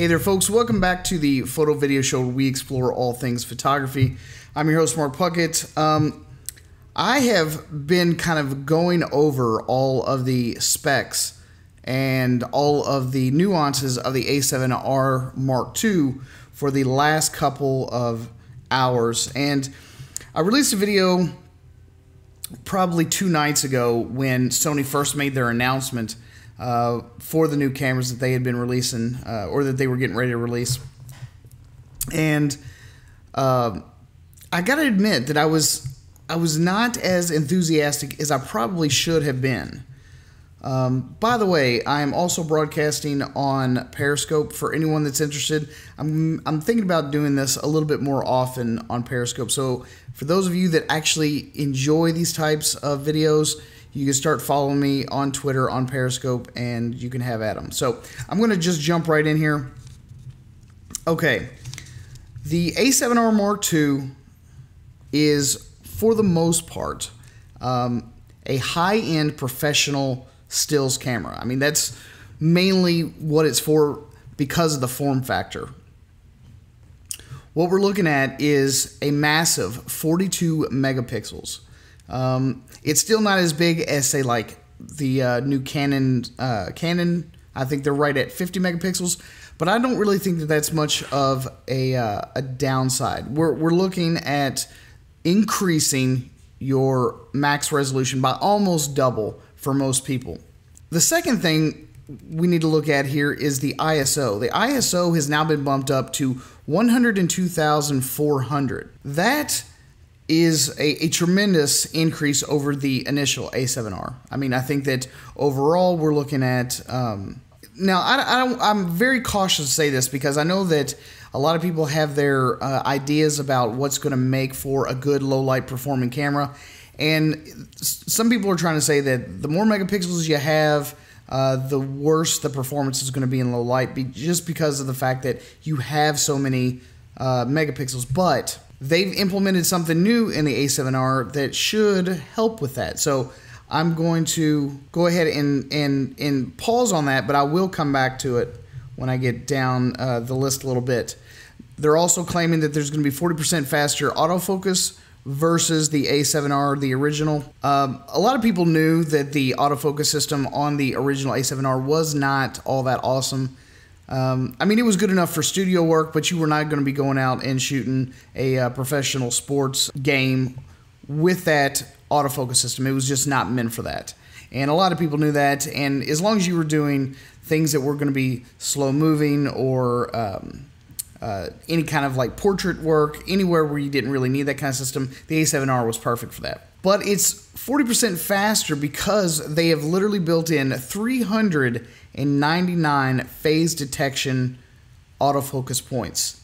Hey there folks, welcome back to the Photo Video Show where we explore all things photography. I'm your host Mark Puckett. I have been kind of going over all of the specs and all of the nuances of the A7R Mark II for the last couple of hours, and I released a video probably 2 nights ago when Sony first made their announcement for the new cameras that they had been releasing or that they were getting ready to release. And I gotta admit that I was not as enthusiastic as I probably should have been. By the way, I am also broadcasting on Periscope for anyone that's interested. I'm thinking about doing this a little bit more often on Periscope. So for those of you that actually enjoy these types of videos, you can start following me on Twitter, on Periscope, and you can have at them. So I'm going to just jump right in here. Okay, the A7R Mark II is, for the most part, a high-end professional stills camera. I mean, that's mainly what it's for because of the form factor. What we're looking at is a massive 42 megapixels. It's still not as big as, say, like the new Canon. I think they're right at 50 megapixels, but I don't really think that that's much of a downside. We're looking at increasing your max resolution by almost double for most people. The second thing we need to look at here is the ISO. The ISO has now been bumped up to 102,400. That is a tremendous increase over the initial A7R. I mean, I think that overall we're looking at... now, I'm very cautious to say this because I know that a lot of people have their ideas about what's going to make for a good low-light performing camera. And some people are trying to say that the more megapixels you have, the worse the performance is going to be in low light, just because of the fact that you have so many megapixels. But they've implemented something new in the A7R that should help with that. So I'm going to go ahead and pause on that, but I will come back to it when I get down the list a little bit. They're also claiming that there's going to be 40% faster autofocus versus the A7R, the original. A lot of people knew that the autofocus system on the original A7R was not all that awesome. I mean, it was good enough for studio work, but you were not going to be going out and shooting a professional sports game with that autofocus system. It was just not meant for that. And a lot of people knew that, and as long as you were doing things that were going to be slow moving or any kind of like portrait work, anywhere where you didn't really need that kind of system, the A7R was perfect for that. But it's 40% faster because they have literally built in 399 phase detection autofocus points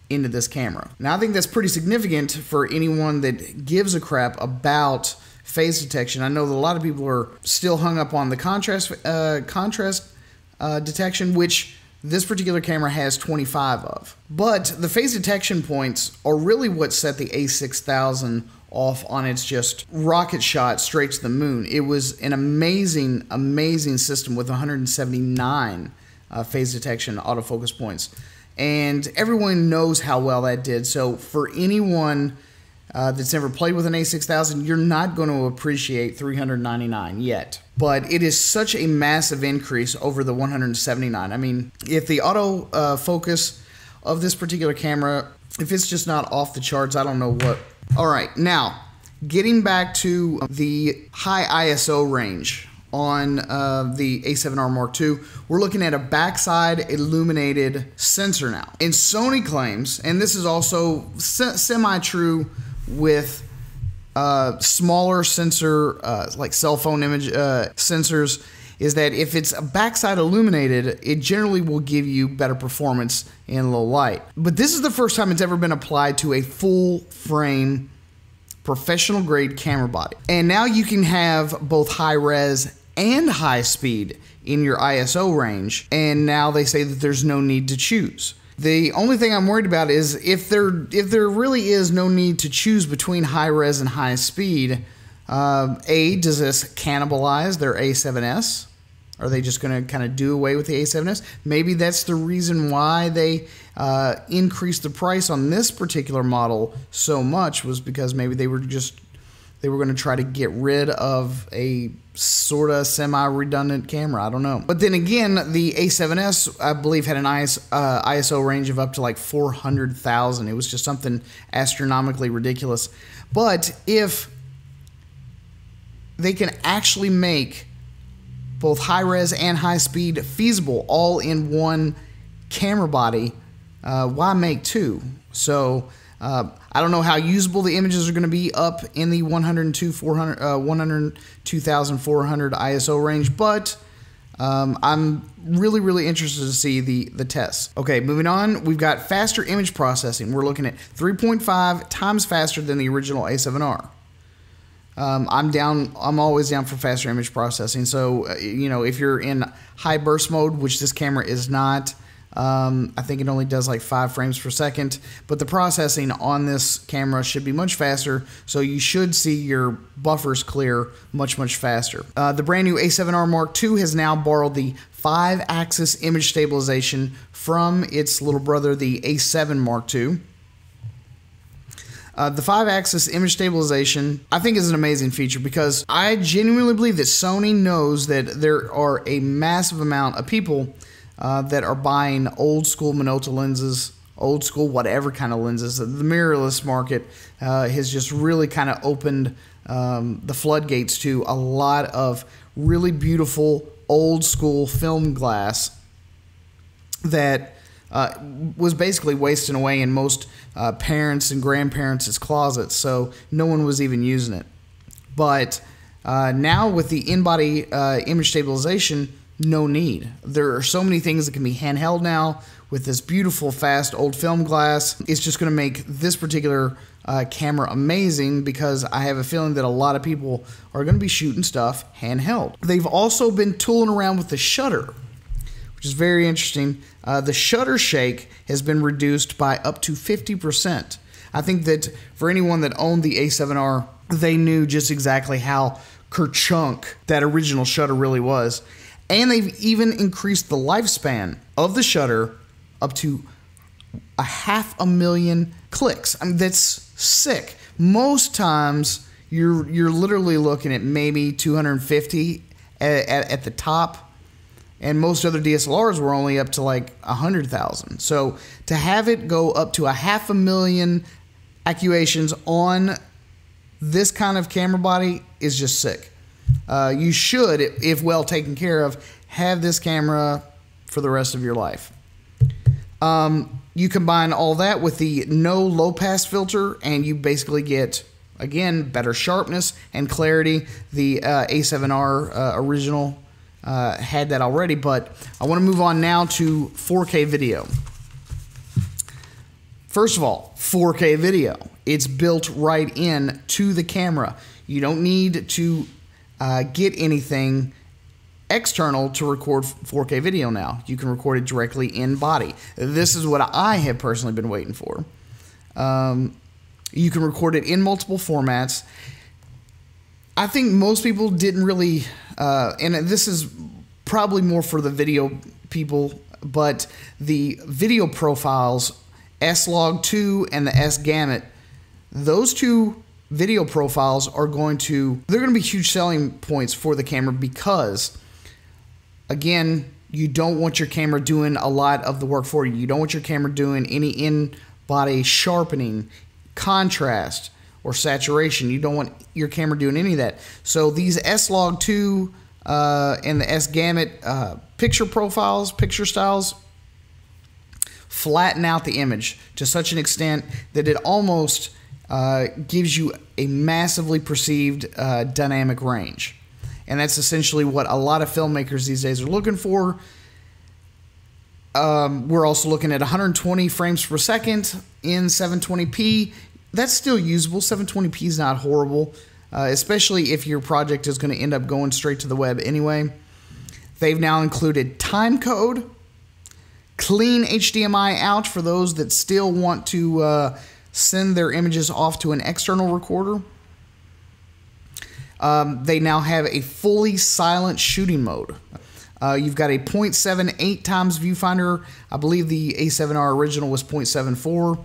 into this camera. Now, I think that's pretty significant for anyone that gives a crap about phase detection. I know that a lot of people are still hung up on the contrast detection, which this particular camera has 25 of. But the phase detection points are really what set the A6000 off on its just rocket shot straight to the moon. It was an amazing, amazing system with 179 phase detection autofocus points. And everyone knows how well that did. So for anyone that's never played with an A6000, you're not going to appreciate 399 yet. But it is such a massive increase over the 179. I mean, if the auto focus of this particular camera, if it's just not off the charts, I don't know what. All right, now, getting back to the high ISO range on the A7R Mark II, we're looking at a backside illuminated sensor now. And Sony claims, and this is also semi-true with smaller sensor, like cell phone image sensors, is that if it's backside illuminated, it generally will give you better performance in low light. But this is the first time it's ever been applied to a full frame professional grade camera body. And now you can have both high res and high speed in your ISO range. And now they say that there's no need to choose. The only thing I'm worried about is if there really is no need to choose between high res and high speed, does this cannibalize their A7S? Are they just going to kind of do away with the A7S? Maybe that's the reason why they increased the price on this particular model so much, was because maybe they were going to try to get rid of a sort of semi-redundant camera. I don't know. But then again, the A7S, I believe, had an ISO range of up to like 400,000. It was just something astronomically ridiculous. But if they can actually make both high-res and high-speed feasible all in one camera body, why make two? So I don't know how usable the images are going to be up in the 102,400 ISO range, but I'm really interested to see the tests. Okay, moving on, we've got faster image processing. We're looking at 3.5 times faster than the original A7R. I'm always down for faster image processing. So, you know, if you're in high burst mode, which this camera is not, I think it only does like 5 frames per second, but the processing on this camera should be much faster, so you should see your buffers clear much faster. The brand new A7R II has now borrowed the 5-axis image stabilization from its little brother, the A7R II. The 5-axis image stabilization, I think, is an amazing feature, because I genuinely believe that Sony knows that there are a massive amount of people that are buying old school Minolta lenses, old school whatever kind of lenses. The mirrorless market has just really kind of opened the floodgates to a lot of really beautiful old school film glass that was basically wasting away in most parents' and grandparents' closets, so no one was even using it. But now with the in-body image stabilization, no need. There are so many things that can be handheld now with this beautiful, fast, old film glass. It's just going to make this particular camera amazing, because I have a feeling that a lot of people are going to be shooting stuff handheld. They've also been tooling around with the shutter, which is very interesting. The shutter shake has been reduced by up to 50%. I think that for anyone that owned the A7R, they knew just exactly how kerchunk that original shutter really was. And they've even increased the lifespan of the shutter up to 500,000 clicks. I mean, that's sick. Most times you're literally looking at maybe 250 at the top. And most other DSLRs were only up to like 100,000. So to have it go up to 500,000 accuations on this kind of camera body is just sick. You should, if well taken care of, have this camera for the rest of your life. You combine all that with the no low pass filter, and you basically get, again, better sharpness and clarity. The A7R original had that already, but I want to move on now to 4K video. First of all, 4K video. It's built right in to the camera. You don't need to get anything external to record 4K video now. You can record it directly in body. This is what I have personally been waiting for. You can record it in multiple formats. I think most people didn't really, and this is probably more for the video people, but the video profiles, S-Log2 and the S-Gamut, those two video profiles are going to be huge selling points for the camera, because, again, you don't want your camera doing a lot of the work for you. You don't want your camera doing any in-body sharpening, contrast, or saturation. You don't want your camera doing any of that. So these S-Log2 and the S-Gamut picture profiles, picture styles, flatten out the image to such an extent that it almost gives you a massively perceived dynamic range. And that's essentially what a lot of filmmakers these days are looking for. We're also looking at 120 frames per second in 720p. That's still usable. 720p is not horrible, especially if your project is going to end up going straight to the web anyway. They've now included timecode, clean HDMI out for those that still want to send their images off to an external recorder. They now have a fully silent shooting mode. You've got a 0.78 times viewfinder. I believe the A7R original was 0.74.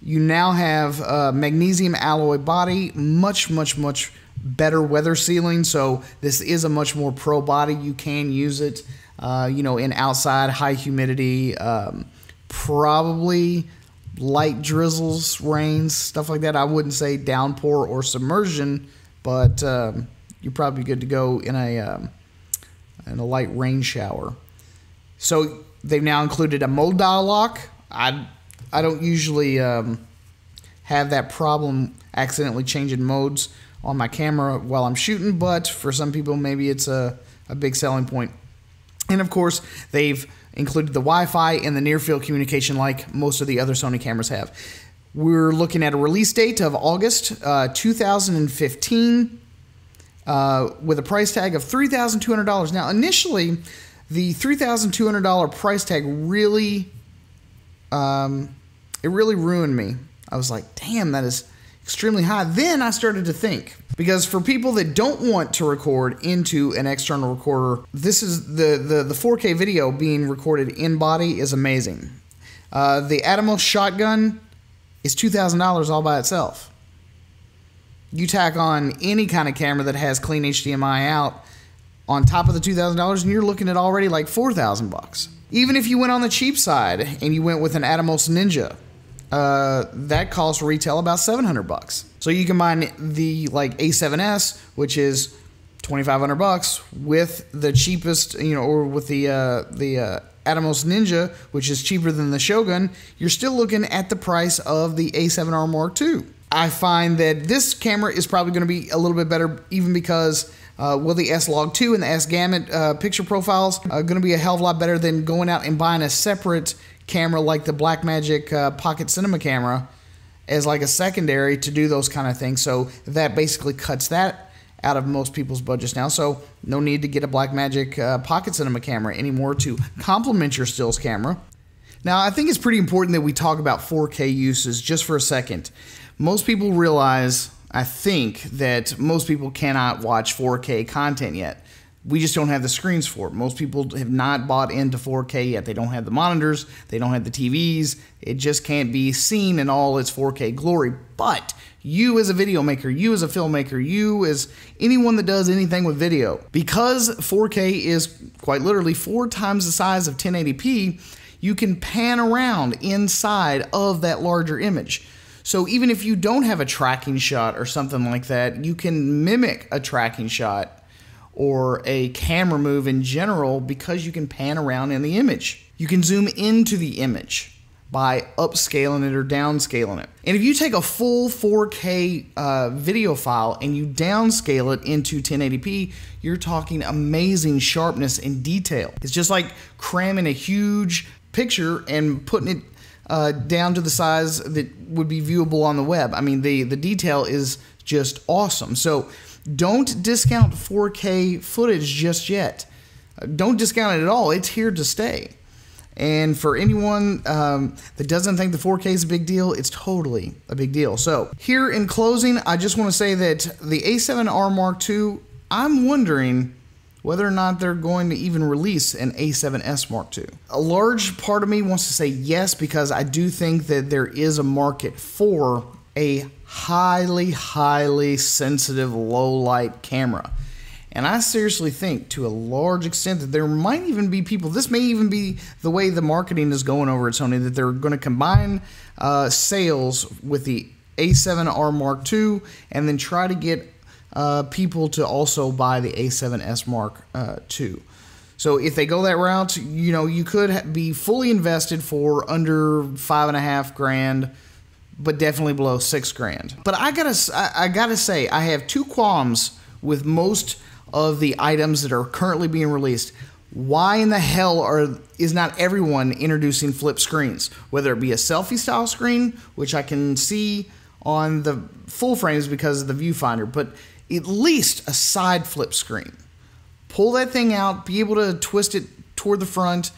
You now have magnesium alloy body, much better weather sealing. So this is a much more pro body. You can use it, you know, in outside high humidity, probably light drizzles, rains, stuff like that. I wouldn't say downpour or submersion, but you're probably good to go in a light rain shower. So they've now included a mode dial lock. I don't usually have that problem accidentally changing modes on my camera while I'm shooting, but for some people maybe it's a big selling point. And of course, they've included the Wi-Fi and the near-field communication like most of the other Sony cameras have. We're looking at a release date of August 2015 with a price tag of $3,200. Now, initially, the $3,200 price tag really, it really ruined me. I was like, damn, that is extremely high. Then I started to think, because for people that don't want to record into an external recorder, this is the 4K video being recorded in body is amazing. The Atomos shotgun is $2,000 all by itself. You tack on any kind of camera that has clean HDMI out on top of the $2,000 and you're looking at already like 4,000 bucks. Even if you went on the cheap side and you went with an Atomos Ninja, that costs retail about 700 bucks. So you combine the like A7S, which is 2,500 bucks, with the cheapest, you know, or with the Atomos Ninja, which is cheaper than the Shogun, you're still looking at the price of the A7R Mark II. I find that this camera is probably going to be a little bit better, even because the S-Log 2 and the S-Gamut picture profiles are going to be a hell of a lot better than going out and buying a separate camera like the Blackmagic Pocket Cinema camera as like a secondary to do those kind of things. So that basically cuts that out of most people's budgets now. So no need to get a Blackmagic Pocket Cinema camera anymore to complement your stills camera. Now, I think it's pretty important that we talk about 4K uses just for a second. Most people realize, I think, that most people cannot watch 4K content yet. We just don't have the screens for it. Most people have not bought into 4K yet. They don't have the monitors. They don't have the TVs. It just can't be seen in all its 4K glory. But you as a video maker, you as a filmmaker, you as anyone that does anything with video, because 4K is quite literally 4 times the size of 1080p, you can pan around inside of that larger image. So even if you don't have a tracking shot or something like that, you can mimic a tracking shot or a camera move in general because you can pan around in the image. You can zoom into the image by upscaling it or downscaling it. And if you take a full 4K video file and you downscale it into 1080p, you're talking amazing sharpness and detail. It's just like cramming a huge picture and putting it down to the size that would be viewable on the web. I mean, the detail is just awesome. So don't discount 4K footage just yet. Don't discount it at all. It's here to stay. And for anyone that doesn't think the 4K is a big deal, it's totally a big deal. So here in closing, I just want to say that the A7R Mark II, I'm wondering whether or not they're going to even release an A7S Mark II. A large part of me wants to say yes, because I do think that there is a market for a highly sensitive low light camera. And I seriously think to a large extent that there might even be people, this may even be the way the marketing is going over at Sony, that they're going to combine sales with the A7R Mark II and then try to get people to also buy the A7S Mark II. So if they go that route, you know, you could be fully invested for under $5.5 grand, but definitely below $6 grand. But I gotta say, I have 2 qualms with most of the items that are currently being released. Why in the hell is not everyone introducing flip screens? Whether it be a selfie style screen, which I can see on the full frames because of the viewfinder, but at least a side flip screen. Pull that thing out, be able to twist it toward the front.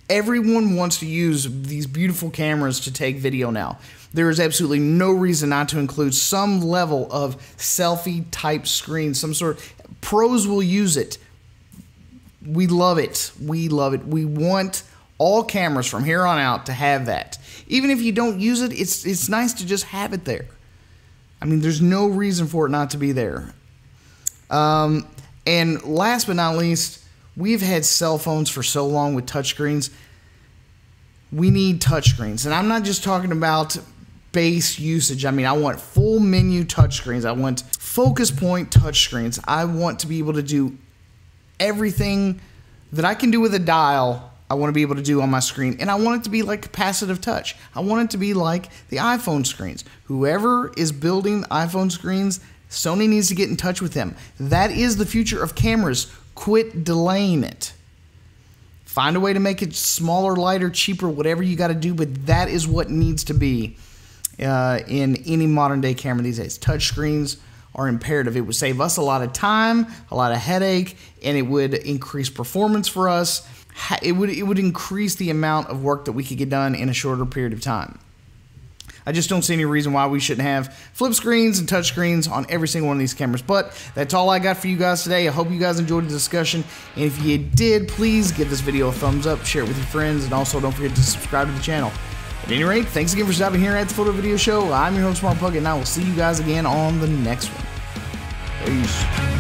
Everyone wants to use these beautiful cameras to take video now. There is absolutely no reason not to include some level of selfie type screen, some sort. Pros will use it. We love it. We love it. We want all cameras from here on out to have that. Even if you don't use it, it's nice to just have it there. I mean, there's no reason for it not to be there. And last but not least, we've had cell phones for so long with touchscreens. We need touchscreens. And I'm not just talking about base usage. I mean, I want full menu touchscreens. I want focus point touchscreens. I want to be able to do everything that I can do with a dial. I want to be able to do on my screen, and I want it to be like capacitive touch. I want it to be like the iPhone screens. Whoever is building iPhone screens, Sony needs to get in touch with them. That is the future of cameras. Quit delaying it. Find a way to make it smaller, lighter, cheaper, whatever you got to do, but that is what needs to be in any modern day camera these days. Touch screens are imperative. It would save us a lot of time, a lot of headache, and it would increase performance for us. It would increase the amount of work that we could get done in a shorter period of time. I just don't see any reason why we shouldn't have flip screens and touch screens on every single one of these cameras. But that's all I got for you guys today. I hope you guys enjoyed the discussion. And if you did, please give this video a thumbs up, share it with your friends, and also don't forget to subscribe to the channel. At any rate, thanks again for stopping here at the Photo Video Show. I'm your host, Mark Puckett, and I will see you guys again on the next one. Peace.